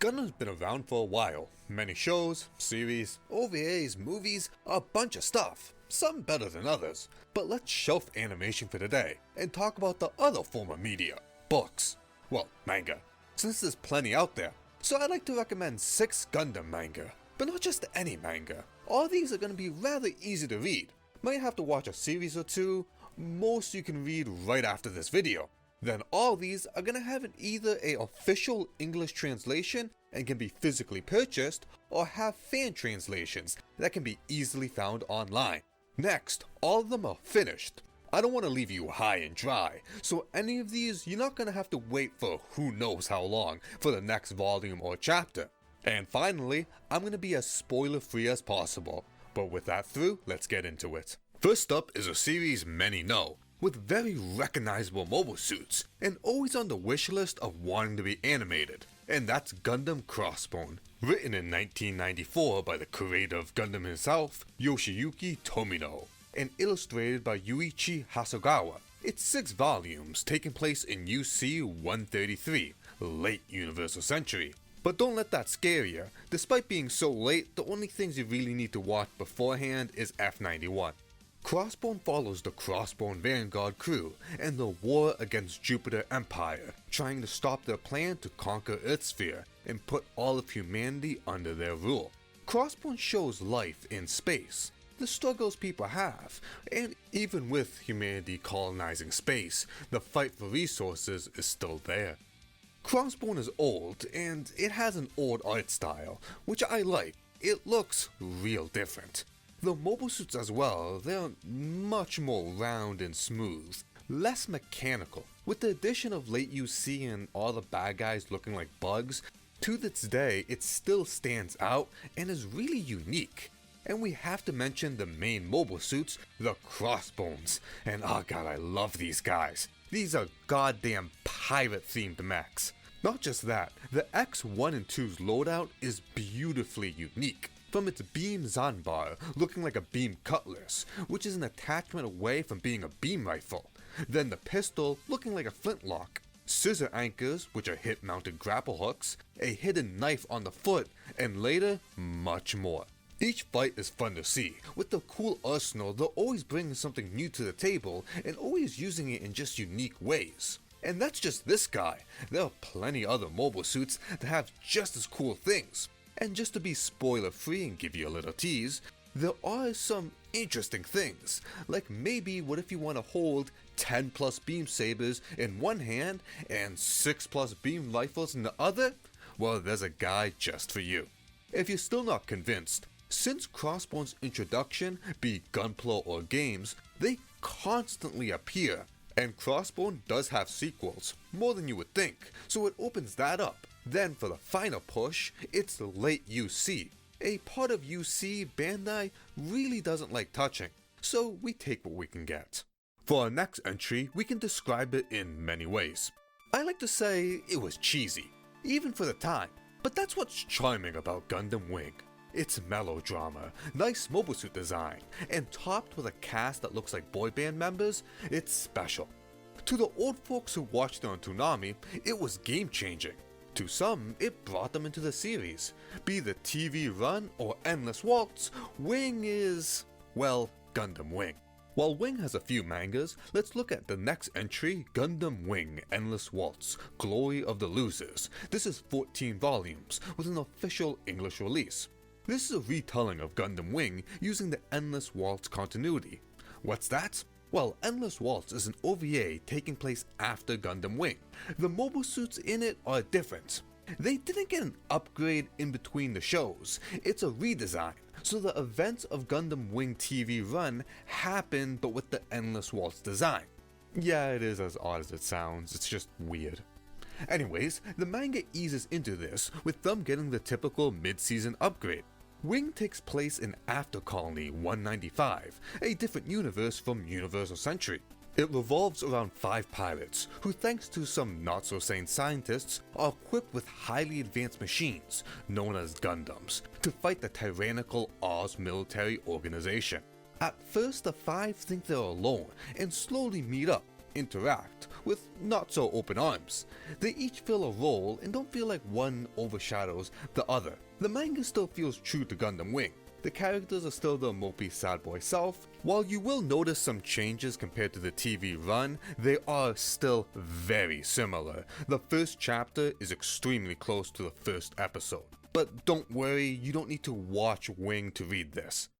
Gundam's been around for a while. Many shows, series, OVAs, movies, a bunch of stuff. Some better than others. But let's shelf animation for today and talk about the other form of media, books. Well, manga. Since there's plenty out there, so I'd like to recommend 6 Gundam manga. But not just any manga. All these are going to be rather easy to read. Might have to watch a series or two, most you can read right after this video. Then all these are going to have either an official English translation and can be physically purchased, or have fan translations that can be easily found online. Next, all of them are finished. I don't want to leave you high and dry, so any of these you're not going to have to wait for who knows how long for the next volume or chapter. And finally, I'm going to be as spoiler free as possible, but with that through, let's get into it. First up is a series many know, with very recognizable mobile suits, and always on the wish list of wanting to be animated, and that's Gundam Crossbone. Written in 1994 by the creator of Gundam himself, Yoshiyuki Tomino, and illustrated by Yuichi Hasegawa. It's 6 volumes taking place in U.C. 133, late Universal Century. But don't let that scare you. Despite being so late, the only things you really need to watch beforehand is F91. Crossbone follows the Crossbone Vanguard crew and the war against Jupiter Empire, trying to stop their plan to conquer Earthsphere and put all of humanity under their rule. Crossbone shows life in space, the struggles people have, and even with humanity colonizing space, the fight for resources is still there. Crossbone is old, and it has an old art style, which I like. It looks real different. The mobile suits as well, they're much more round and smooth, less mechanical. With the addition of late UC and all the bad guys looking like bugs, to this day it still stands out and is really unique. And we have to mention the main mobile suits, the Crossbones, and oh god, I love these guys. These are goddamn pirate themed mechs. Not just that, the X1 and 2's loadout is beautifully unique. From its beam Zanbar looking like a beam cutlass, which is an attachment away from being a beam rifle, then the pistol looking like a flintlock, scissor anchors which are hip mounted grapple hooks, a hidden knife on the foot, and later, much more. Each fight is fun to see. With the cool arsenal, they're always bringing something new to the table and always using it in just unique ways. And that's just this guy. There are plenty other mobile suits that have just as cool things. And just to be spoiler free and give you a little tease, there are some interesting things, like maybe what if you want to hold 10 plus beam sabers in one hand and 6 plus beam rifles in the other? Well, there's a guide just for you. If you're still not convinced, since Crossbone's introduction, be it Gunpla or games, they constantly appear, and Crossbone does have sequels, more than you would think, so it opens that up. Then for the final push, it's late UC. A part of UC Bandai really doesn't like touching, so we take what we can get. For our next entry, we can describe it in many ways. I like to say it was cheesy, even for the time, but that's what's charming about Gundam Wing. It's melodrama, nice mobile suit design, and topped with a cast that looks like boy band members, it's special. To the old folks who watched it on Toonami, it was game changing. To some, it brought them into the series. Be the TV run or endless waltz, Wing is, well, Gundam Wing. While Wing has a few mangas, let's look at the next entry, Gundam Wing Endless Waltz, Glory of the Losers. This is 14 volumes, with an official English release. This is a retelling of Gundam Wing using the Endless Waltz continuity. What's that? Well, Endless Waltz is an OVA taking place after Gundam Wing. The mobile suits in it are different. They didn't get an upgrade in between the shows, it's a redesign. So the events of Gundam Wing TV run happen but with the Endless Waltz design. Yeah, it is as odd as it sounds, it's just weird. Anyways, the manga eases into this with them getting the typical mid-season upgrade. Wing takes place in After Colony 195, a different universe from Universal Century. It revolves around 5 pilots, who thanks to some not-so-sane scientists, are equipped with highly advanced machines, known as Gundams, to fight the tyrannical Oz military organization. At first, the 5 think they're alone, and slowly meet up, interact, with not so open arms. They each fill a role and don't feel like one overshadows the other. The manga still feels true to Gundam Wing. The characters are still the mopey sad boy self. While you will notice some changes compared to the TV run, they are still very similar. The first chapter is extremely close to the first episode. But don't worry, you don't need to watch Wing to read this.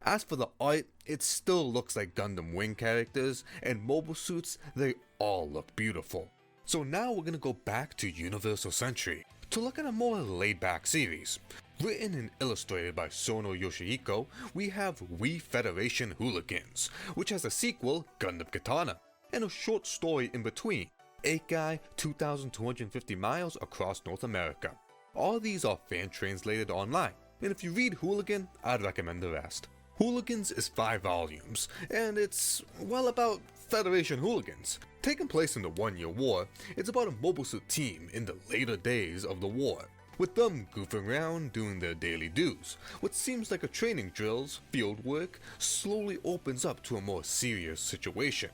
As for the art, it still looks like Gundam Wing characters, and mobile suits, they all look beautiful. So now we're gonna go back to Universal Century to look at a more laid-back series. Written and illustrated by Sono Yoshihiko, we have We Federation Hooligans, which has a sequel, Gundam Katana, and a short story in between, 8-Guy 2,250 Miles Across North America. All these are fan-translated online, and if you read Hooligan, I'd recommend the rest. Hooligans is 5 volumes, and it's, well, about Federation Hooligans. Taking place in the One-Year War, it's about a mobile suit team in the later days of the war, with them goofing around doing their daily dues. What seems like a training drills, field work, slowly opens up to a more serious situation.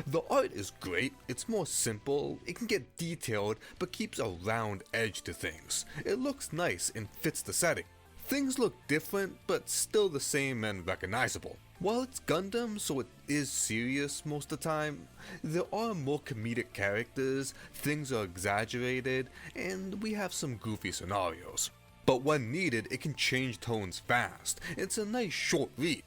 The art is great, it's more simple, it can get detailed but keeps a round edge to things. It looks nice and fits the setting. Things look different but still the same and recognizable. While it's Gundam, so it is serious most of the time, there are more comedic characters, things are exaggerated, and we have some goofy scenarios. But when needed, it can change tones fast. It's a nice short read.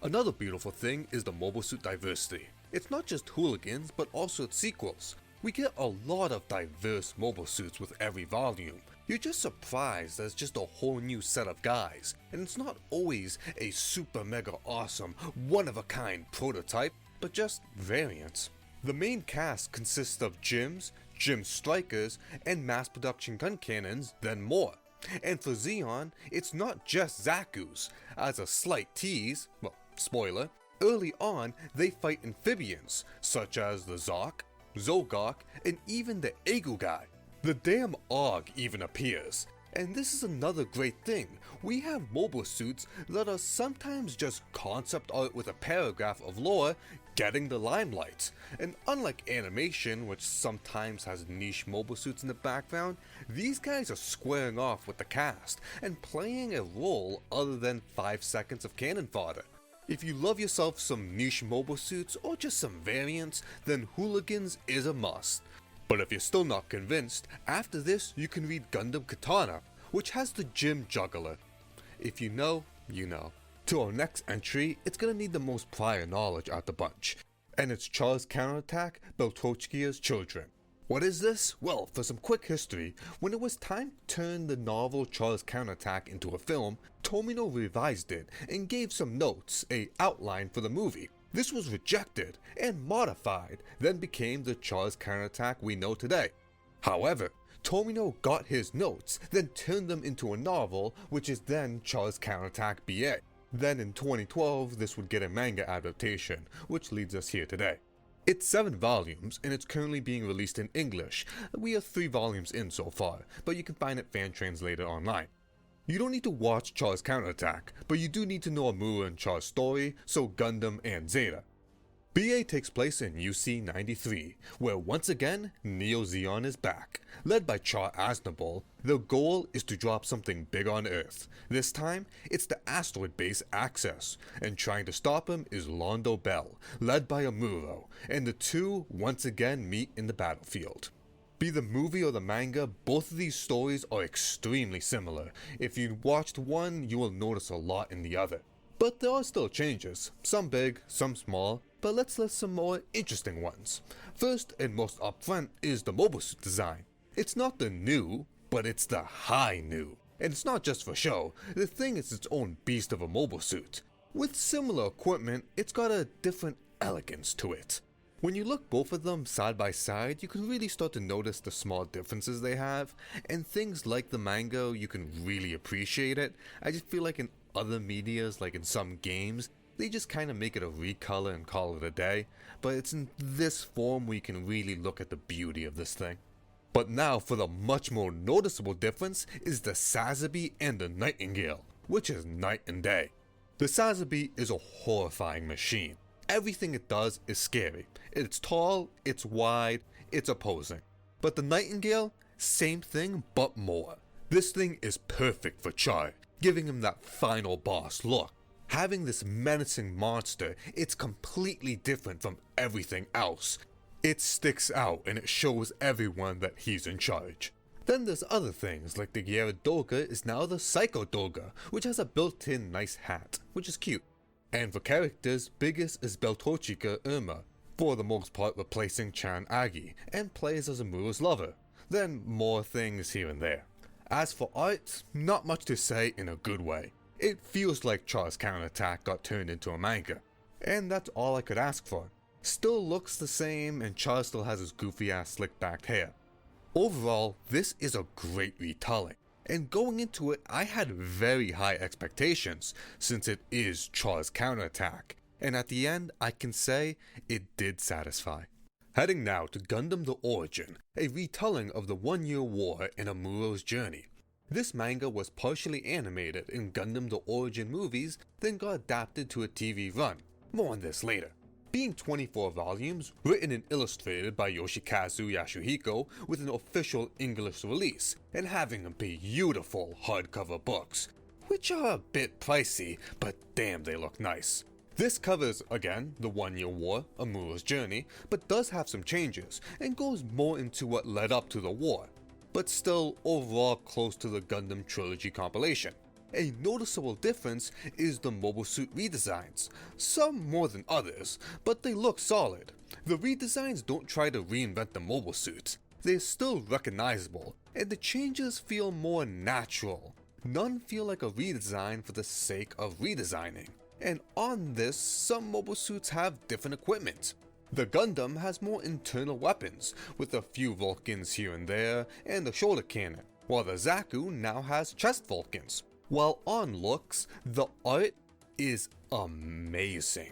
Another beautiful thing is the mobile suit diversity. It's not just Hooligans, but also its sequels. We get a lot of diverse mobile suits with every volume. You're just surprised there's just a whole new set of guys, and it's not always a super mega awesome, one-of-a-kind prototype, but just variants. The main cast consists of Jims, Jim Strikers, and mass production gun cannons, then more. And for Zeon, it's not just Zaku's. As a slight tease, well, spoiler, early on they fight amphibians, such as the Zok, Zogok, and even the Egu guy. The damn Og even appears. And this is another great thing, we have mobile suits that are sometimes just concept art with a paragraph of lore getting the limelight. And unlike animation, which sometimes has niche mobile suits in the background, these guys are squaring off with the cast and playing a role other than 5 seconds of cannon fodder. If you love yourself some niche mobile suits or just some variants, then Hooligans is a must. But if you're still not convinced, after this you can read Gundam Katana, which has the Jim Juggler. If you know, you know. To our next entry, it's gonna need the most prior knowledge out the bunch, and it's Char's Counterattack, Beltrochkia's Children. What is this? Well, for some quick history, when it was time to turn the novel Char's Counterattack into a film, Tomino revised it and gave some notes, a outline for the movie. This was rejected and modified, then became the Char's Counterattack we know today. However, Tomino got his notes, then turned them into a novel, which is then Char's Counterattack BA. Then in 2012, this would get a manga adaptation, which leads us here today. It's 7 volumes, and it's currently being released in English. We are 3 volumes in so far, but you can find it fan-translated online. You don't need to watch Char's Counterattack, but you do need to know Amuro and Char's story, so Gundam and Zeta. BA takes place in U.C. 93, where once again, Neo Zeon is back. Led by Char Aznavour, their goal is to drop something big on Earth. This time, it's the asteroid base Axis, and trying to stop him is Londo Bell, led by Amuro, and the two once again meet in the battlefield. Be the movie or the manga, both of these stories are extremely similar. If you watched one, you will notice a lot in the other. But there are still changes, some big, some small, but let's list some more interesting ones. First and most upfront is the mobile suit design. It's not the new, but it's the high new. And it's not just for show, the thing is its own beast of a mobile suit. With similar equipment, it's got a different elegance to it. When you look both of them side by side, you can really start to notice the small differences they have, and things like the manga, you can really appreciate it. I just feel like in other medias, like in some games, they just kind of make it a recolor and call it a day, but it's in this form where you can really look at the beauty of this thing. But now for the much more noticeable difference is the Sazabi and the Nightingale, which is night and day. The Sazabi is a horrifying machine. Everything it does is scary. It's tall, it's wide, it's opposing. But the Nightingale, same thing but more. This thing is perfect for Char, giving him that final boss look. Having this menacing monster, it's completely different from everything else. It sticks out and it shows everyone that he's in charge. Then there's other things like the Gyaradoga is now the Psycho Doga, which has a built-in nice hat, which is cute. And for characters, biggest is Beltorchica Irma, for the most part replacing Chan Agi, and plays as Amuro's lover. Then more things here and there. As for art, not much to say in a good way. It feels like Char's counterattack got turned into a manga. And that's all I could ask for. Still looks the same and Char still has his goofy ass slick back hair. Overall, this is a great retelling, and going into it I had very high expectations since it is Char's counterattack, and at the end I can say it did satisfy. Heading now to Gundam The Origin, a retelling of the 1 Year War and Amuro's journey. This manga was partially animated in Gundam The Origin movies, then got adapted to a TV run. More on this later. Being 24 volumes, written and illustrated by Yoshikazu Yasuhiko with an official English release, and having beautiful hardcover books, which are a bit pricey, but damn they look nice. This covers, again, the 1 Year War, Amuro's journey, but does have some changes, and goes more into what led up to the war, but still overall close to the Gundam Trilogy compilation. A noticeable difference is the mobile suit redesigns, some more than others, but they look solid. The redesigns don't try to reinvent the mobile suits, they're still recognizable, and the changes feel more natural. None feel like a redesign for the sake of redesigning, and on this, some mobile suits have different equipment. The Gundam has more internal weapons, with a few Vulcans here and there, and a shoulder cannon, while the Zaku now has chest Vulcans. While on looks, the art is amazing.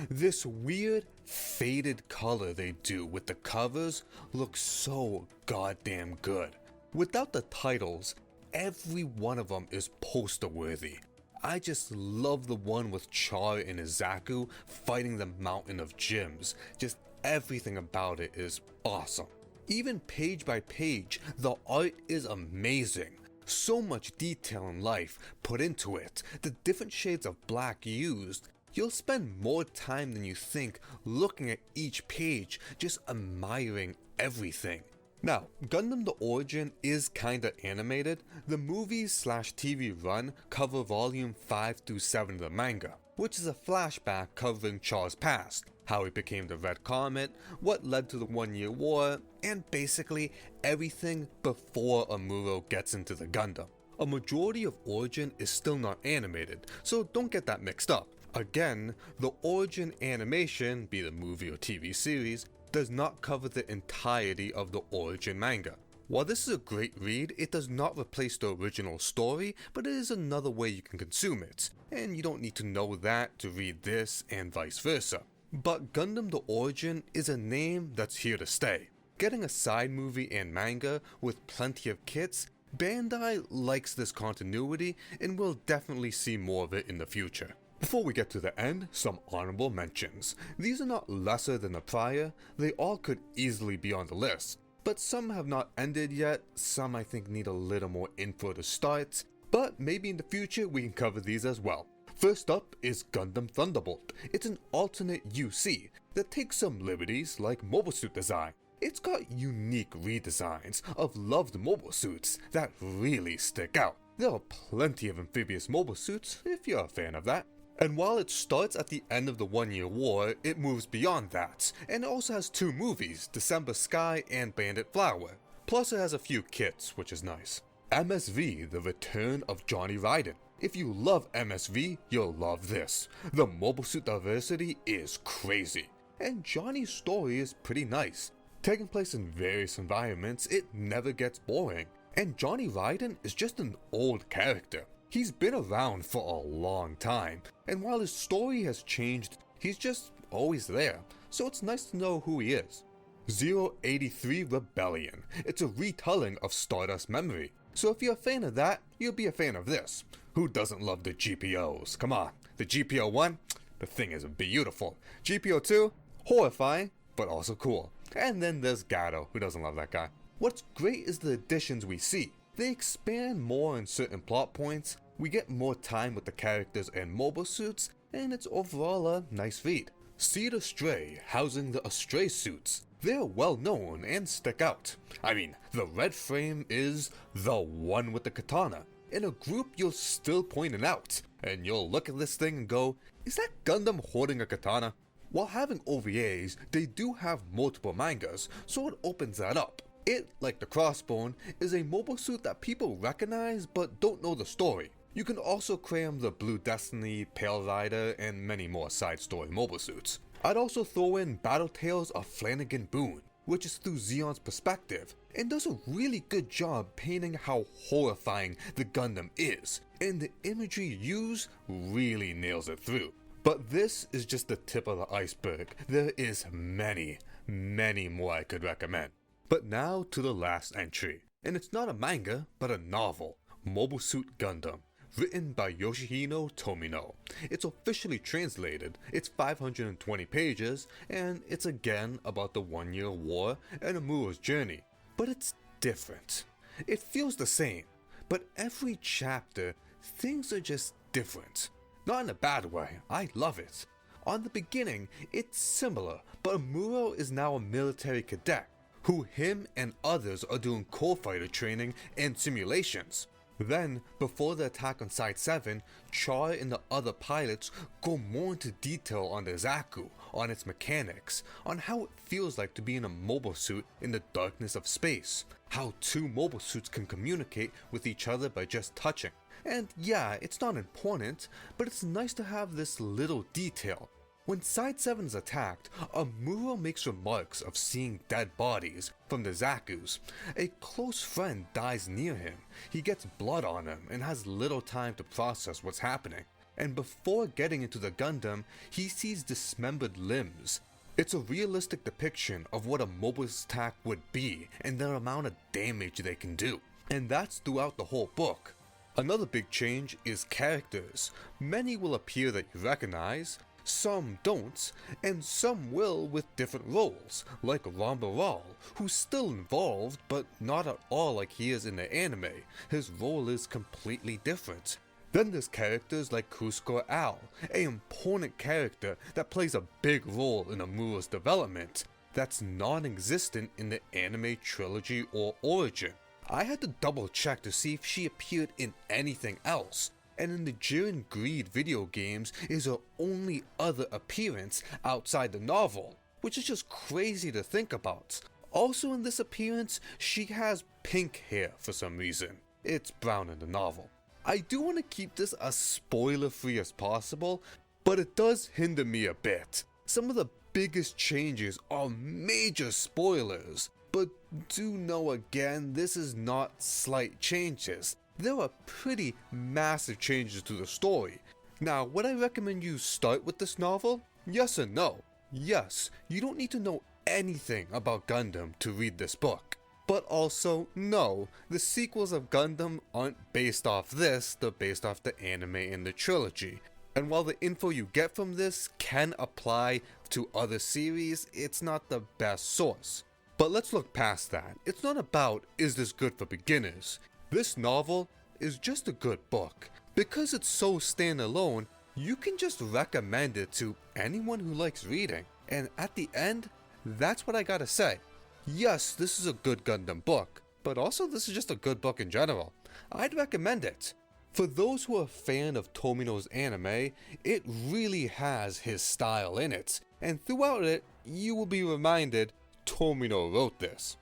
This weird faded color they do with the covers looks so goddamn good. Without the titles, every one of them is poster worthy. I just love the one with Char and his Zaku fighting the mountain of gems. Just everything about it is awesome. Even page by page, the art is amazing. So much detail and life put into it, the different shades of black used. You'll spend more time than you think looking at each page, just admiring everything. Now, Gundam The Origin is kinda animated. The movies/TV run cover volume 5 through 7 of the manga, which is a flashback covering Char's past, how he became the Red Comet, what led to the 1 Year War, and basically everything before Amuro gets into the Gundam. A majority of Origin is still not animated, so don't get that mixed up. Again, the Origin animation, be it a movie or TV series, does not cover the entirety of the Origin manga. While this is a great read, it does not replace the original story, but it is another way you can consume it, and you don't need to know that to read this and vice versa. But Gundam The Origin is a name that's here to stay. Getting a side movie and manga with plenty of kits, Bandai likes this continuity and will definitely see more of it in the future. Before we get to the end, some honorable mentions. These are not lesser than the prior, they all could easily be on the list. But some have not ended yet, some I think need a little more info to start, but maybe in the future we can cover these as well. First up is Gundam Thunderbolt. It's an alternate UC that takes some liberties like mobile suit design. It's got unique redesigns of loved mobile suits that really stick out. There are plenty of amphibious mobile suits if you're a fan of that. And while it starts at the end of the 1 Year War, it moves beyond that, and it also has 2 movies, December Sky and Bandit Flower. Plus it has a few kits, which is nice. MSV, The Return of Johnny Raiden. If you love MSV, you'll love this. The mobile suit diversity is crazy, and Johnny's story is pretty nice. Taking place in various environments, it never gets boring, and Johnny Raiden is just an old character. He's been around for a long time, and while his story has changed, he's just always there, so it's nice to know who he is. 083 Rebellion. It's a retelling of Stardust Memory, so if you're a fan of that, you'll be a fan of this. Who doesn't love the GPOs? Come on, the GPO 1, the thing is beautiful. GPO 2, horrifying, but also cool. And then there's Gato, who doesn't love that guy. What's great is the additions we see. They expand more on certain plot points, we get more time with the characters and mobile suits, and it's overall a nice read. Seed Astray housing the Astray suits. They're well known and stick out. I mean, the red frame is the one with the katana. In a group you'll still point it out, and you'll look at this thing and go, is that Gundam holding a katana? While having OVAs, they do have multiple mangas, so it opens that up. It, like the Crossbone, is a mobile suit that people recognize but don't know the story. You can also cram the Blue Destiny, Pale Rider, and many more side story mobile suits. I'd also throw in Battle Tales of Flanagan Boone, which is through Zeon's perspective, and does a really good job painting how horrifying the Gundam is, and the imagery used really nails it through. But this is just the tip of the iceberg. There is many more I could recommend. But now to the last entry, and it's not a manga, but a novel, Mobile Suit Gundam, written by Yoshihiro Tomino. It's officially translated, it's 520 pages, and it's again about the 1 year war and Amura's journey. But it's different. It feels the same, but every chapter, things are just different. Not in a bad way, I love it. On the beginning, it's similar, but Amuro is now a military cadet, who him and others are doing co-fighter training and simulations. Then, before the attack on Side 7, Char and the other pilots go more into detail on the Zaku, on its mechanics, on how it feels like to be in a mobile suit in the darkness of space, how two mobile suits can communicate with each other by just touching. And yeah, it's not important, but it's nice to have this little detail. When Side 7 is attacked, Amuro makes remarks of seeing dead bodies from the Zakus. A close friend dies near him, he gets blood on him and has little time to process what's happening. And before getting into the Gundam, he sees dismembered limbs. It's a realistic depiction of what a mobile attack would be and the amount of damage they can do. And that's throughout the whole book. Another big change is characters. Many will appear that you recognize, some don't, and some will with different roles, like Rambaral, who's still involved but not at all like he is in the anime. His role is completely different. Then there's characters like Cusco Al, an important character that plays a big role in Amura's development, that's non-existent in the anime trilogy or origin. I had to double check to see if she appeared in anything else, and in the Jiren Greed video games is her only other appearance outside the novel, which is just crazy to think about. Also in this appearance, she has pink hair for some reason. It's brown in the novel. I do want to keep this as spoiler free as possible, but it does hinder me a bit. Some of the biggest changes are major spoilers, but do know again, this is not slight changes. There are pretty massive changes to the story. Now, would I recommend you start with this novel? Yes and no. Yes, you don't need to know anything about Gundam to read this book. But also, no, the sequels of Gundam aren't based off this, they're based off the anime and the trilogy. And while the info you get from this can apply to other series, it's not the best source. But let's look past that. It's not about, is this good for beginners? This novel is just a good book. Because it's so standalone, you can just recommend it to anyone who likes reading. And at the end, that's what I gotta say. Yes, this is a good Gundam book, but also this is just a good book in general. I'd recommend it. For those who are a fan of Tomino's anime, it really has his style in it, and throughout it, you will be reminded Tomino wrote this.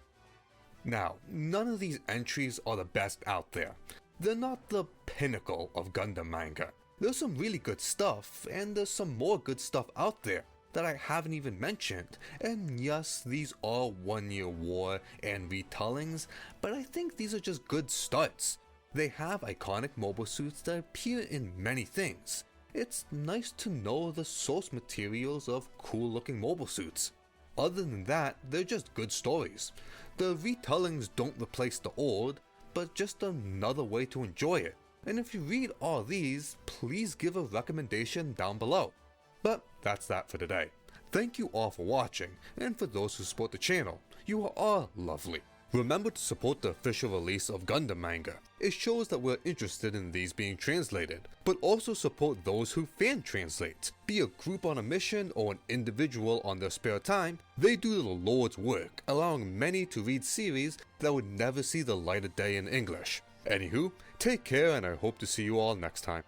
Now, none of these entries are the best out there. They're not the pinnacle of Gundam manga. There's some really good stuff, and there's some more good stuff out there that I haven't even mentioned. And yes, these are 1 year war and retellings, but I think these are just good starts. They have iconic mobile suits that appear in many things. It's nice to know the source materials of cool looking mobile suits. Other than that, they're just good stories. The retellings don't replace the old, but just another way to enjoy it. And if you read all these, please give a recommendation down below. But that's that for today. Thank you all for watching, and for those who support the channel, you are all lovely. Remember to support the official release of Gundam Manga. It shows that we're interested in these being translated, but also support those who fan translate. Be a group on a mission or an individual on their spare time, they do the Lord's work, allowing many to read series that would never see the light of day in English. Anywho, take care and I hope to see you all next time.